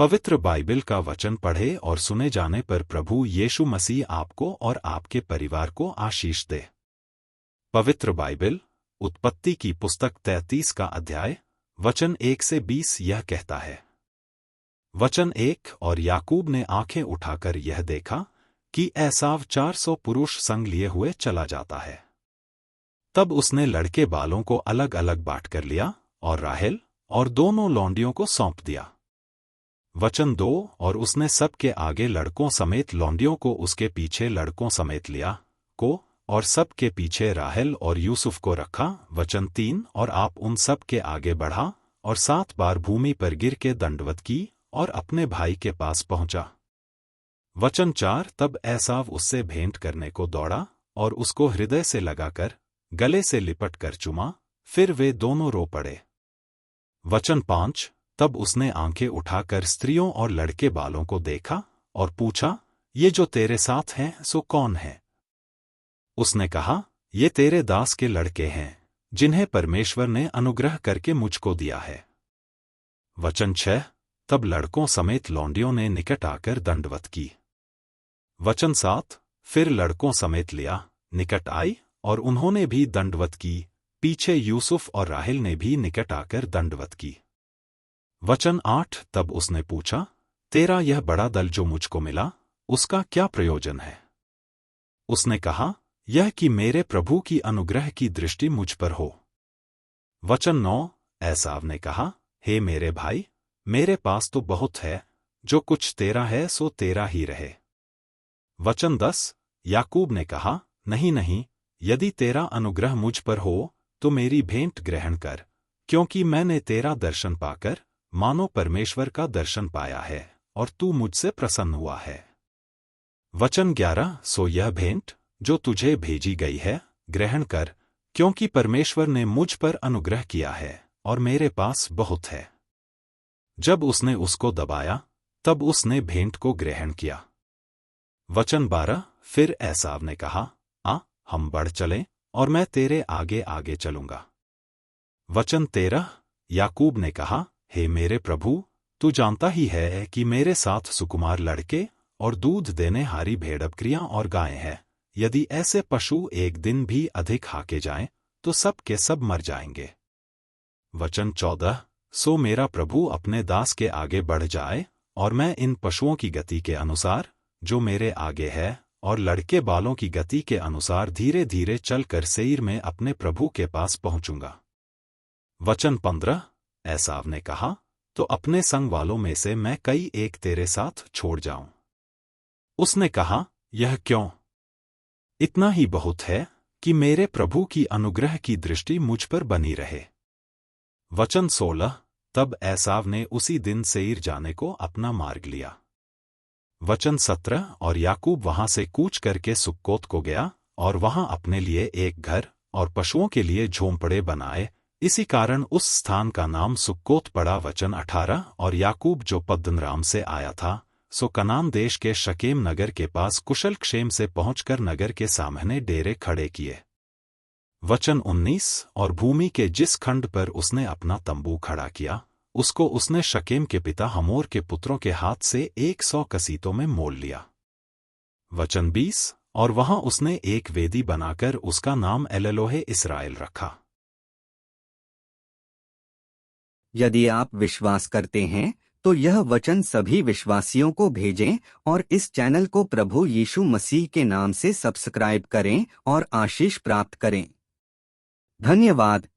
पवित्र बाइबल का वचन पढ़े और सुने जाने पर प्रभु यीशु मसीह आपको और आपके परिवार को आशीष दे। पवित्र बाइबल उत्पत्ति की पुस्तक 33 का अध्याय वचन 1 से 20 यह कहता है। वचन 1 और याकूब ने आंखें उठाकर यह देखा कि एसाव 400 पुरुष संग लिए हुए चला जाता है। तब उसने लड़के बालों को अलग अलग बांट कर लिया और राहेल और दोनों लौंडियों को सौंप दिया। वचन 2 और उसने सबके आगे लड़कों समेत लौंडियों को, उसके पीछे लड़कों समेत लिया को और सबके पीछे राहेल और यूसुफ को रखा। वचन 3 और आप उन सब के आगे बढ़ा और 7 बार भूमि पर गिर के दंडवत की और अपने भाई के पास पहुंचा। वचन 4 तब एसाव उससे भेंट करने को दौड़ा और उसको हृदय से लगाकर गले से लिपट कर चूमा, फिर वे दोनों रो पड़े। वचन 5 तब उसने आंखें उठाकर स्त्रियों और लड़के बालों को देखा और पूछा, ये जो तेरे साथ हैं सो कौन है? उसने कहा, ये तेरे दास के लड़के हैं जिन्हें परमेश्वर ने अनुग्रह करके मुझको दिया है। वचन 6 तब लड़कों समेत लौंडियों ने निकट आकर दंडवत की। वचन 7 फिर लड़कों समेत लिया निकट आई और उन्होंने भी दंडवत की, पीछे यूसुफ और राहेल ने भी निकट आकर दंडवत की। वचन 8 तब उसने पूछा, तेरा यह बड़ा दल जो मुझको मिला उसका क्या प्रयोजन है? उसने कहा, यह कि मेरे प्रभु की अनुग्रह की दृष्टि मुझ पर हो। वचन 9 एसाव ने कहा, हे मेरे भाई, मेरे पास तो बहुत है, जो कुछ तेरा है सो तेरा ही रहे। वचन 10 याकूब ने कहा, नहीं नहीं, यदि तेरा अनुग्रह मुझ पर हो तो मेरी भेंट ग्रहण कर, क्योंकि मैंने तेरा दर्शन पाकर मानो परमेश्वर का दर्शन पाया है और तू मुझसे प्रसन्न हुआ है। वचन 11 सो यह भेंट जो तुझे भेजी गई है ग्रहण कर, क्योंकि परमेश्वर ने मुझ पर अनुग्रह किया है और मेरे पास बहुत है। जब उसने उसको दबाया तब उसने भेंट को ग्रहण किया। वचन 12 फिर एसाव ने कहा, हम बढ़ चलें और मैं तेरे आगे आगे चलूंगा। वचन 13 याकूब ने कहा, हे मेरे प्रभु, तू जानता ही है कि मेरे साथ सुकुमार लड़के और दूध देने हारी भेड़-बकरियां और गायें हैं। यदि ऐसे पशु एक दिन भी अधिक हाके जाएं तो सब के सब मर जाएंगे। वचन 14 सो मेरा प्रभु अपने दास के आगे बढ़ जाए और मैं इन पशुओं की गति के अनुसार जो मेरे आगे है और लड़के बालों की गति के अनुसार धीरे धीरे चलकर सेईर में अपने प्रभु के पास पहुंचूंगा। वचन 15 एसाव ने कहा, तो अपने संग वालों में से मैं कई एक तेरे साथ छोड़ जाऊं। उसने कहा, यह क्यों? इतना ही बहुत है कि मेरे प्रभु की अनुग्रह की दृष्टि मुझ पर बनी रहे। वचन 16 तब एसाव ने उसी दिन सेईर जाने को अपना मार्ग लिया। वचन 17 और याकूब वहां से कूच करके सुक्कोत को गया और वहां अपने लिए एक घर और पशुओं के लिए झोंपड़े बनाए, इसी कारण उस स्थान का नाम सुक्कोत पड़ा। वचन 18 और याकूब जो पद्दनराम से आया था सो कनान देश के शकेम नगर के पास कुशल क्षेम से पहुंचकर नगर के सामने डेरे खड़े किए। वचन 19 और भूमि के जिस खंड पर उसने अपना तंबू खड़ा किया उसको उसने शकेम के पिता हमोर के पुत्रों के हाथ से 100 कसीतों में मोल लिया। वचन 20 और वहां उसने एक वेदी बनाकर उसका नाम एलोहे इस्राएल रखा। यदि आप विश्वास करते हैं तो यह वचन सभी विश्वासियों को भेजें और इस चैनल को प्रभु यीशु मसीह के नाम से सब्सक्राइब करें और आशीष प्राप्त करें। धन्यवाद।